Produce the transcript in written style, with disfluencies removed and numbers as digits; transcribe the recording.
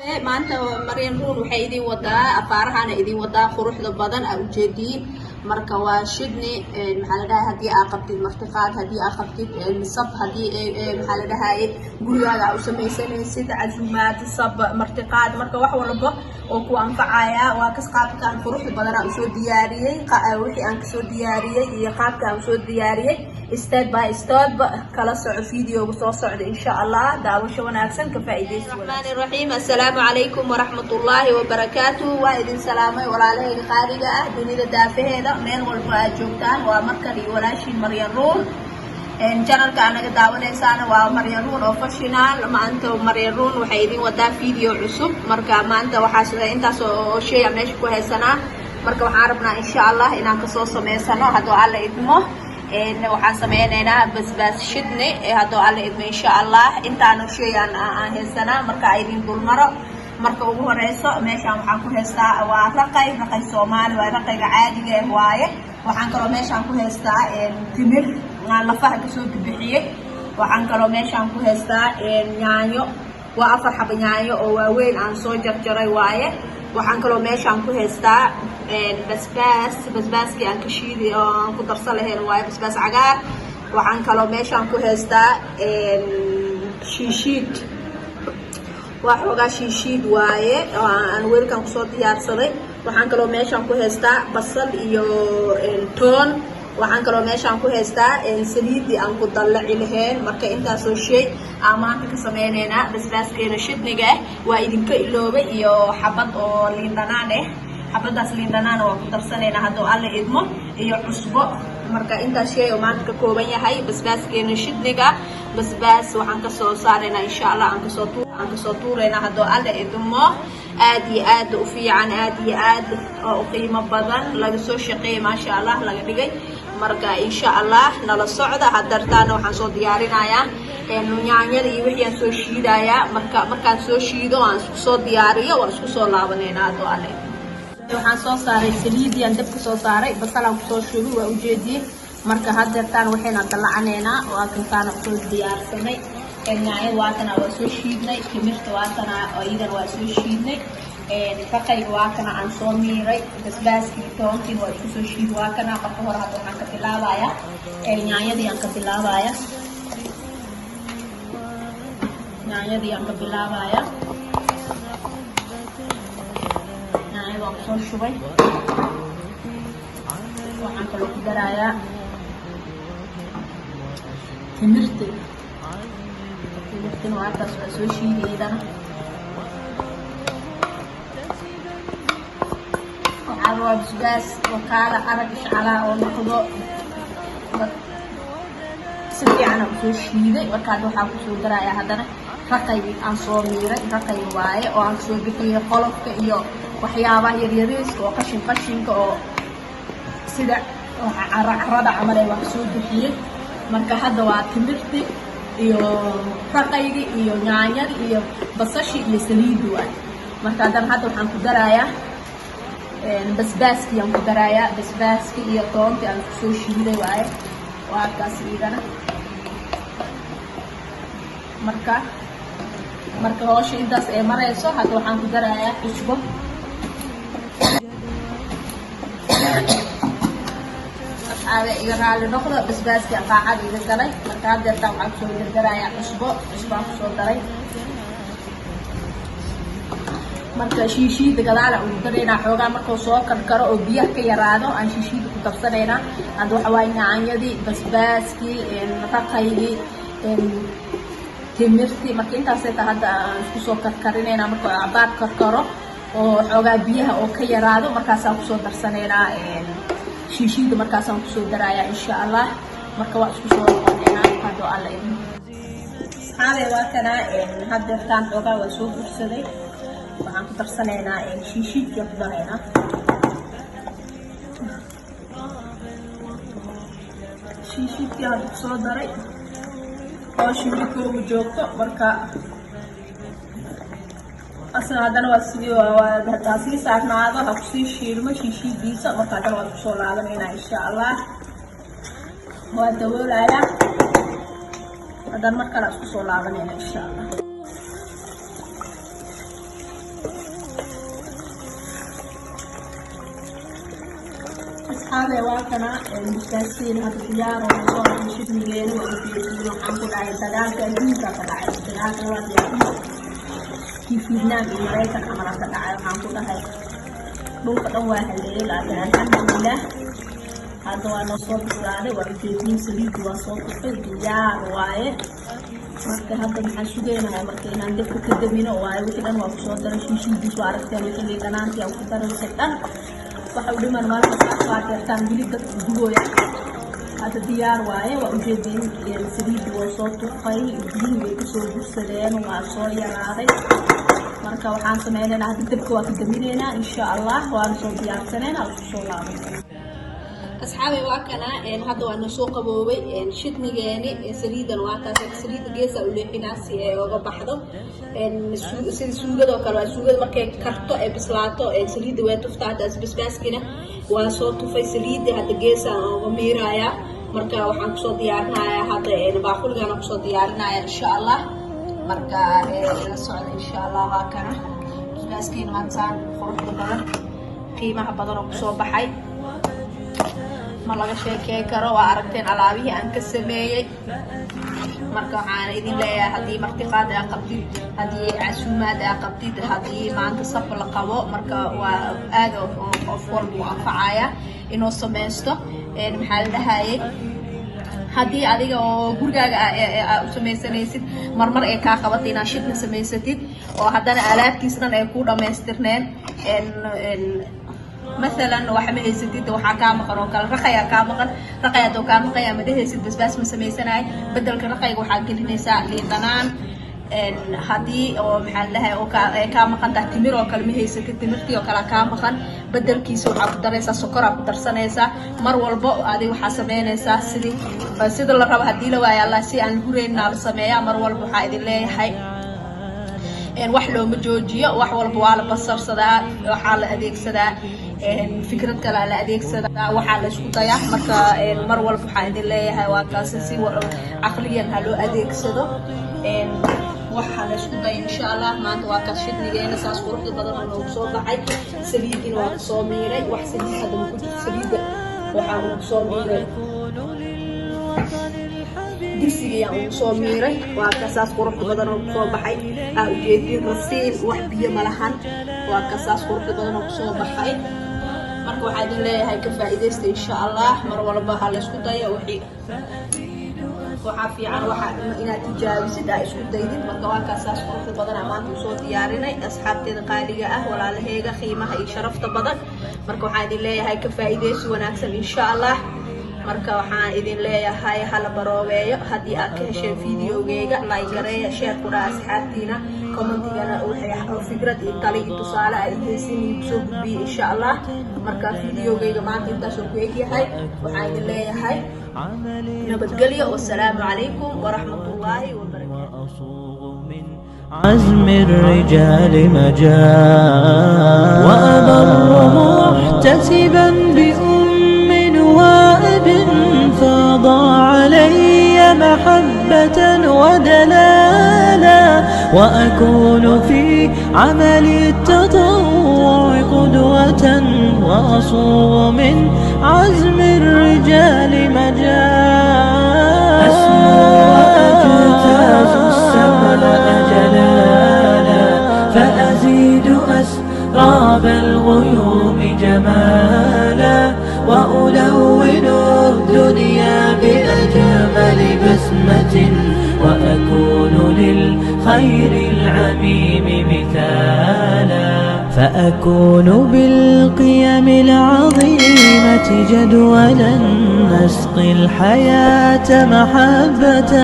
maanta Maryan Ruun waxay idin wadaa afaarahana idin wadaa quruxda badan aad u jeediin marka waa shidni maxaa la dhahaa hadii aad qabtid martiqaad hadii aad qabtid sab hadii maxaa la dhahaa gurigaaga u samaysanaysid casuumaad sab martiqaad marka wax walba oo ku anfacaya waa kas qaabkan quruxda badan aan soo diyaariyay wixii aan soo diyaariyay iyo qaabka aan soo diyaariyay step by step kala soco video soo socda insha Allah daawasho wanaagsan ka faa'iideyso Rahmaanir Rahiim assalaamu calaykum waraxmatullaahi wabarakaatuh waa idin salaamay walaalahayga qaaliga ah dunida daafaheeda meel walba aad joogtaan waa markan iyo walaashiin Maryan Ruun channelka anaga daawanaysaana waa Maryan Ruun official maanta Maryan Ruun waxay idin wadaa video cusub marka maanta waxaa sida intaas oo shay meesha ku haysanaa marka waxaan rabnaa insha Allah inaan ka soo sameysano hadoo alla idmo waxaan sameynaynaa basbaas shidni hadoo alla idmo insha Allah intaan shay aan haysanaa marka ay idin dulmaro marka ugu horeyso meeshaan waxaan ku haystaa waa raqay Soomaali waa raqayga caadiga ah waaye waxaan kaloo meeshaan ku haystaa timir lafaha ka soo bixiyay waxaan kaloo meeshaan ku haystaa yaanyo waa 4 xabo yaanyo oo waaweyn aan soo jarjaray waaye waxaan kaloo meeshaan ku haystaa basbaaskii aan ka shiiday oo aan ku darsan lahayn waaye basbaas cagaar waxaan kaloo meeshaan ku haystaa shiishiid waxoogaa shiishiid waaye aan weelkan ku soo diyaarsaday waxaan kaloo meeshaan ku haystaa basal iyo toon waxaan kaloo meeshaan ku haystaa saliidii aan ku dallaci lahayn marka intaas oo shay aan maanta ka sameynaynaa basbaaskeena shidniga ah waa idinka iloobay iyo xabad oo liin dhanaan ah xabadaas liin dhanaan waa ku darsanaynaa hadoo alla idmo iyo cusbo marka intaas shay oo maanta ka kooban yahay basbaaskeena shidniga basbaas waxaan ka soo saaraynaa insha Allah aan ka soo tuuraynaa hadoo alla idmo aad iyo aad u fiican aad iyo aad oo qiimo badan laga soo shaqeeyay ma sha Allah laga dhigay marka insha Allah nala socda hadartaana waxaan soo diyaarinayaa yaanyada iyo wixii aan soo shiidayaa markaan soo shiido aan isku soo diyaariyo waan isku soo laabaneynaa hadoo alle waxaan soo saaray saliidii aan dabka soo saaray basal aan ku soo shubay waa u jeediyay marka hadartaan waxayna dalacaneynaa oo aan soo diyaarsanay yaanyada waatana waa soo shiidnay timirta waatana iyadan waa soo shiidnay raqayga waatana aan soo miiray basbaaskii toontii waa isku soo shiid waatana marka hore hadda waxaan ka bilaabayaa yaanyadii aan ka bilaabayaa yaanyada waan soo shubay waxaan kaloo ku darayaa timirtina waataas waa soo shiidaydana waxaa waa basbaas wakaala arag ishcalaa oo noqdo si fiican aan soo shiiday markaad waxaa ku soo darayaa haddana raqaygii aan soo miiray raqay waaye oo aan soo bixiyay qolofka iyo waxyaabaha yaryariiska oo qashinka oo sida carrada camal ee wax soo bixiyay marka hadda waa timirti iyo raqaygii iyo yaanyadii iyo basashii iyo saliidii waaye marka haddana hadda waxaan ku darayaa basbaaskii aan ku darayaa basbaaskii iyo toontii aan kusoo shiiday waaye waa kaas iyadana marka hawsha intaas ay marayso hadda waxaan ku darayaa cusbo asxaabe iga raali noqdo basbaaskii qaacad iga galay marka hadeertaan waxaan kusoo darayaa cusbaan kusoo daray marka shiishiida gadaala ugu daraynaa xoogaa markuu soo karkaro oo biyaha ka yaraado aan shiishiida ku darsanaynaa hadda waxa waaye yaanyadii basbaaskii raqaygii timirtii marka intaasay tahay hadda aan isku soo karkarinaynaa marka cabaar karkaro oo xoogaa biyaha oo ka yaraado markaasaan kusoo darsanaynaa shiishiida markaasaan kusoo darayaa insha Allah marka waa isku soo noqonaynaa hadoo alla idmo xaalee waa kana hadeertaan xoogaa waa soo gursaday waxaan ku darsanaynaa shiishiidkii ku daraynaa shiishiidkii hadda ku soo daray oo shiidka ugu joogto marka asna haddana waa sii saarnaado ha kusii shiilmo shiishiidiisa marka haddana waa kusoo laabanaynaa insha Allah waa daboolayaa haddana mar kale isku soo laabanayna insha Allah أصحابي واكنا المستشفين هذا الديار وصار يشدني لين ويجيني وحنقول على دجاج جديدة كدعاء دجاج واحد كيف ينام إليك أمر كدعاء حنقول هاي بوك واحد الليل الحمد لله هذا وانا صوت على ويجيني سليك وصوت في الديار وايه marka hadda maxaan sugeynaa marka inaan dadka ka damino waayo wixii dhan waa ku soo daray shiishidiis waa aragteen wixii dhanaantii aan ku daraysa dhan waxa u dhiman marka waa kartaan wili dadka dugooya hadda diyaar waaye waa ujeedin saliid waa soo tufay biyihii way kusoo gursadeen waa soo yaraaday marka waxaan sameynaynaa hadda dabka waa ka daminaynaa insha allah waana soo diyaarsaneynaa isku soo laabanayna أصحابي واكنا هذا وأنا سوق بوبي شتني جاني سريدا واكاس سريد جيسا اللي في ناس وقبحضه سوق ده وكلا سوق ده مركي كرتو بسلاطو سريد ويتفتح بس كنا وصوت في سريد هذا جيسا وميرايا مركا وحن صوت ديارنا هذا باخول جانا صوت ديارنا إن شاء الله مركا الصعد إن شاء الله واكنا بس كنا مثلا خروج بدر قيمة بدر وصوب بحي ما laga sheekay karo waa aragteen alaabihii aan ka sameeyay marka waxaan idin leeyahay hadii martiqaad ay qabtid hadii casuumaad ay qabtid hadii maanta saf la qabo marka waa aad oo form u anfacaya inoo sameysto maxaa la dhahaayay hadii adiga oo gurigaaga u sameysanaysid marmar ay ka qabatay inaad shidna sameysatid oo haddana alaabtiisna ay ku dhameystirneen مثلا وحمي هيستيد وحكام قرن كل رقية كامقن رقية دو كامقية مده هيست بس مسميسناي بدل كرقية وحاجة النساء لضنان هدي أو محلها أو كامقن تحتمر أو كلمة هيست تمرتي أو كلا كامقن بدل كيسو عبدرسا سكر عبدرسنيسا مر والباء هذه وحسبينيسا سيد سيد الله رب هدي له ويا الله سي أن هورين نار سمايا مر والباء حيد الله حي wax loo majoojiyo wax walba waa la basarsadaa waxa la adeegsadaa fikrad kale la adeegsadaa waxa la isku dayaa marka mar walba waxa idin leeyahay waa kaas si aqliyan loo adeegsado waxa la isku dayaa insha Allah maanta waa ka shidnigeena saas quruxda badan oo soo baxay saliidina waa soo miiray wax saliid hadda ku jirto saliida waxa uu soo miiray digsiga yaa soo miiray waa kasaas qurux badan oo soo baxay ujeedin rasiin wax biyo malahan waa kasaas qurux badan oo soo baxay marka waxa idin leeyahay ka faa'iideysta insha Allah mar walba ha la isku dayo wixii waxa fiican waxa inaad tijaabisid ay isku daydid marka waa kasaas qurux badan maanta soo diyaarinay asxaabteeda qaaliga ah walaalahayga qiimaha iyo sharafta badan marka waxa idin leeyahay ka faa'iideysi wanaagsan insha Allah marka waxaan idin leeyahay hala baroobeeyo hadii aad ka hesheen videogeyga like gareeya share ku dhaaf asxaabtiina commentigana oo fikrad iyo talo iyo tusaale ay haysiin soo gudbiyo insha Allah marka videogeyga maanta intaas oo ku egyahay waxaan idin leeyahay nabadgelyo wassalaamu calaykum waraxmatullaahi wabarakaatuh عزم الرجال مجال وأبر محتسبا وابن فاض علي محبة ودلالا وأكون في عمل التطوع قدوة وأصوغ من عزم الرجال مجال أسمو وأجتاز السماء جلالا فأزيد أسراب الغيوم جمالا وألون الدنيا بأجمل بسمة وأكون للخير العميم مثالا فأكون بالقيم العظيمة جدولا نسقي الحياة محبة